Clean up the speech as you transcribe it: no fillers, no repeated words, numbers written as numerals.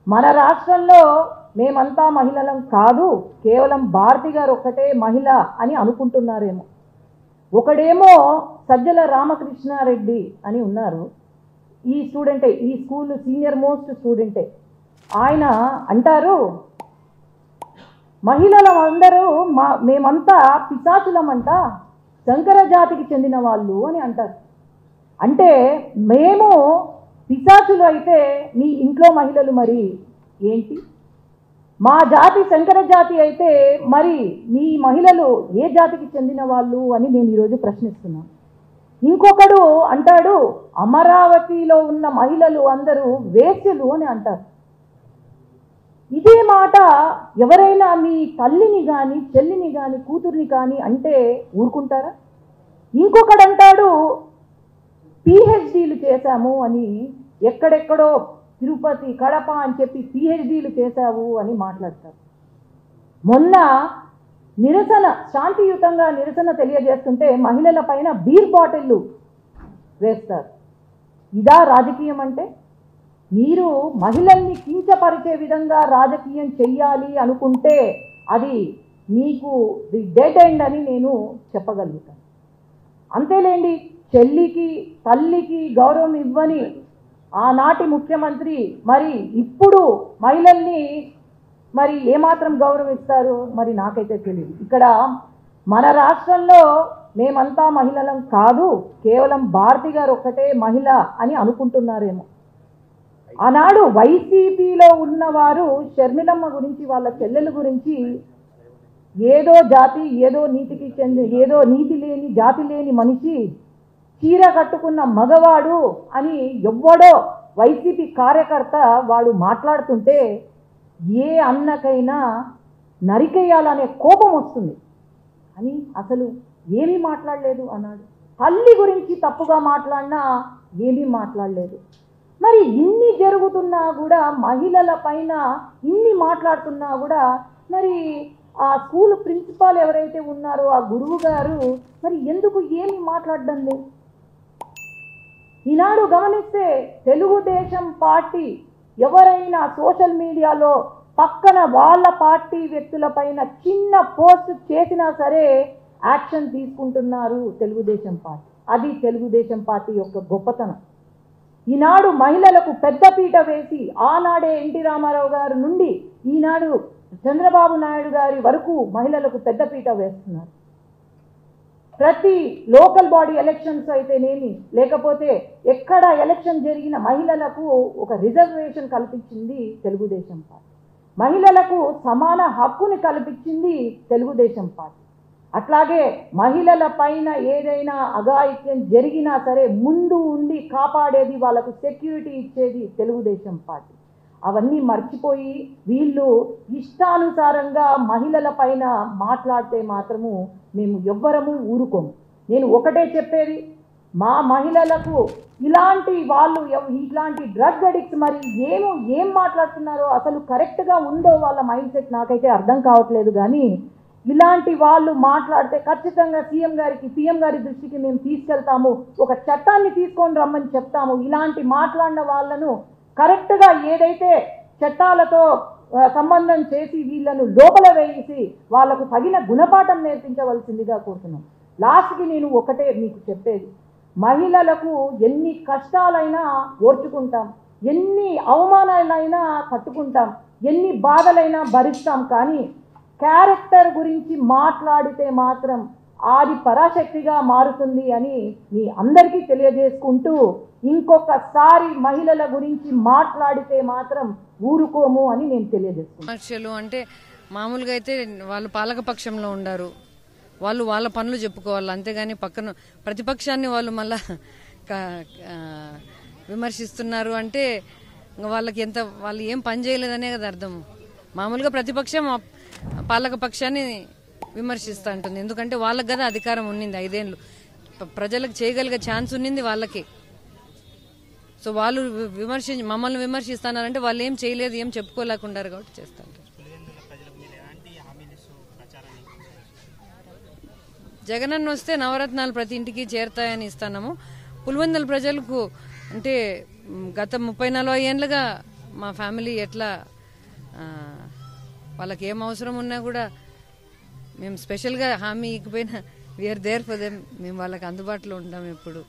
మన రాష్ట్రంలో మేమంతా మహిళలం కాదు, కేవలం భారతి గారు ఒక్కటే మహిళ అని అనుకుంటున్నారేమో. ఒకడేమో సజ్జల రామకృష్ణారెడ్డి అని ఉన్నారు, ఈ స్టూడెంటే, ఈ స్కూల్ సీనియర్ మోస్ట్ స్టూడెంటే. ఆయన అంటారు, మహిళలం అందరూ మేమంతా పిశాచులమంట, శంకర జాతికి చెందిన వాళ్ళు అని అంటారు. అంటే మేము పిశాచులు అయితే మీ ఇంట్లో మహిళలు మరి ఏంటి? మా జాతి శంకర జాతి అయితే మరి మీ మహిళలు ఏ జాతికి చెందిన వాళ్ళు అని నేను ఈరోజు ప్రశ్నిస్తున్నాను. ఇంకొకడు అంటాడు, అమరావతిలో ఉన్న మహిళలు అందరూ వేశ్యలు అని అంటారు. ఇదే మాట ఎవరైనా మీ తల్లిని కానీ చెల్లిని కానీ కూతుర్ని కానీ అంటే ఊరుకుంటారా? ఇంకొకడు అంటాడు, పిహెచ్డీలు చేశాము అని, ఎక్కడెక్కడో తిరుపతి కడప అని చెప్పి పిహెచ్డీలు చేశావు అని మాట్లాడతారు. మొన్న శాంతియుతంగా నిరసన తెలియజేస్తుంటే మహిళల పైన బీర్ బాటిళ్ళు వేస్తారు. ఇదా రాజకీయం అంటే? మీరు మహిళల్ని కించపరిచే విధంగా రాజకీయం చెయ్యాలి అనుకుంటే అది మీకు ది డెడ్ ఎండ్ అని నేను చెప్పగలుగుతాను. అంతేలేండి, చెల్లికి తల్లికి గౌరవం ఇవ్వని ఆనాటి ముఖ్యమంత్రి మరి ఇప్పుడు మహిళల్ని మరి ఏమాత్రం గౌరవిస్తారు మరి నాకైతే తెలియదు. ఇక్కడ మన రాష్ట్రంలో మేమంతా మహిళలం కాదు, కేవలం భారతి గారు ఒక్కటే మహిళ అని అనుకుంటున్నారేమో. ఆనాడు వైసీపీలో ఉన్నవారు షర్మిలమ్మ గురించి, వాళ్ళ చెల్లెల గురించి ఏదో జాతి, ఏదో నీతికి ఏదో నీతి లేని జాతి లేని మనిషి, చీర కట్టుకున్న మగవాడు అని ఎవ్వడో వైసీపీ కార్యకర్త వాడు మాట్లాడుతుంటే ఏ అన్నకైనా నరికేయాలనే కోపం వస్తుంది. అని అసలు ఏమీ మాట్లాడలేదు అన్నాడు. తల్లి గురించి తప్పుగా మాట్లాడినా ఏమీ మాట్లాడలేదు. మరి ఇన్ని జరుగుతున్నా కూడా, మహిళల పైన ఇన్ని మాట్లాడుతున్నా కూడా, మరి ఆ స్కూల్ ప్రిన్సిపాల్ ఎవరైతే ఉన్నారో ఆ గురువు గారు మరి ఎందుకు ఏమీ మాట్లాడడం లేదు? ఈనాడు గమనిస్తే తెలుగుదేశం పార్టీ ఎవరైనా సోషల్ మీడియాలో పక్కన వాళ్ళ పార్టీ వ్యక్తులపైన చిన్న పోస్ట్ చేసినా సరే యాక్షన్ తీసుకుంటున్నారు తెలుగుదేశం పార్టీ. అది తెలుగుదేశం పార్టీ యొక్క గొప్పతనం. ఈనాడు మహిళలకు పెద్దపీట వేసి, ఆనాడే ఎన్టీ రామారావు గారి నుండి ఈనాడు చంద్రబాబు నాయుడు గారి వరకు మహిళలకు పెద్దపీట వేస్తున్నారు. ప్రతి లోకల్ బాడీ ఎలక్షన్స్ అయితేనేమి, లేకపోతే ఎక్కడ ఎలక్షన్ జరిగిన మహిళలకు ఒక రిజర్వేషన్ కల్పించింది తెలుగుదేశం పార్టీ. మహిళలకు సమాన హక్కుని కల్పించింది తెలుగుదేశం పార్టీ. అట్లాగే మహిళల పైన ఏదైనా అఘాయిత్యం జరిగినా సరే ముందు ఉండి కాపాడేది, వాళ్ళకు సెక్యూరిటీ ఇచ్చేది తెలుగుదేశం పార్టీ. అవన్నీ మర్చిపోయి వీళ్ళు ఇష్టానుసారంగా మహిళల పైన మాట్లాడితే మాత్రము మేము ఎవ్వరము ఊరుకోము. నేను ఒకటే చెప్పేది, మా మహిళలకు ఇలాంటి వాళ్ళు ఇట్లాంటి డ్రగ్ అడిక్ట్స్ మరి ఏం మాట్లాడుతున్నారో అసలు కరెక్ట్గా ఉందో వాళ్ళ మైండ్ సెట్ నాకైతే అర్థం కావట్లేదు. కానీ ఇలాంటి వాళ్ళు మాట్లాడితే ఖచ్చితంగా సీఎం గారికి, పిఎం గారి దృష్టికి మేము తీసుకెళ్తాము, ఒక చట్టాన్ని తీసుకొని రమ్మని చెప్తాము. ఇలాంటి మాట్లాడిన వాళ్ళను కరెక్ట్గా ఏదైతే చట్టాలతో సంబంధం చేసి వీళ్ళను లోపల వేసి వాళ్లకు తగిన గుణపాఠం నేర్పించవలసిందిగా కోరుతున్నాం. లాస్ట్కి నేను ఒకటే మీకు చెప్పేది, మహిళలకు ఎన్ని కష్టాలైనా ఓర్చుకుంటాం, ఎన్ని అవమానాలైనా తట్టుకుంటాం, ఎన్ని బాధలైనా భరిస్తాం. కానీ క్యారెక్టర్ గురించి మాట్లాడితే మాత్రం అది పరాశక్తిగా మారుతుంది అని మీ అందరికీ తెలియజేసుకుంటూ, ఇంకొకసారి మహిళల గురించి మాట్లాడితే మాత్రం ఊరుకోము అని నేను తెలియజేస్తున్నాను. విమర్శలు అంటే మామూలుగా అయితే వాళ్ళు పాలకపక్షంలో ఉండారు, వాళ్ళు వాళ్ళ పనులు చెప్పుకోవాలి, అంతేగాని పక్కన ప్రతిపక్షాన్ని వాళ్ళు మళ్ళా విమర్శిస్తున్నారు అంటే వాళ్ళకి వాళ్ళు ఏం పని చేయలేదనే కదా అర్థం. మామూలుగా ప్రతిపక్షం పాలకపక్షాన్ని విమర్శిస్తూ ఉంటుంది, ఎందుకంటే వాళ్ళకి కదా అధికారం ఉన్నింది 5 ఏళ్ళు, ప్రజలకు చేయగలిగే ఛాన్స్ ఉన్నింది వాళ్ళకి. సో వాళ్ళు మమ్మల్ని విమర్శిస్తున్నారంటే వాళ్ళు ఏం చేయలేదు, ఏం చెప్పుకోలేకుండారు కాబట్టి చేస్తారు. జగనన్న వస్తే నవరత్నాలు ప్రతి ఇంటికి చేరుతాయని ఇస్తున్నాము. పులివెందుల ప్రజలకు అంటే గత 30-40 ఏళ్లుగా మా ఫ్యామిలీ ఎట్లా వాళ్ళకి ఏం అవసరం ఉన్నా కూడా మేము స్పెషల్గా హామీ ఇకపోయినా వీఆర్ దేర్ ఫర్ దెమ్. మేము వాళ్ళకి అందుబాటులో ఉంటాం ఎప్పుడు.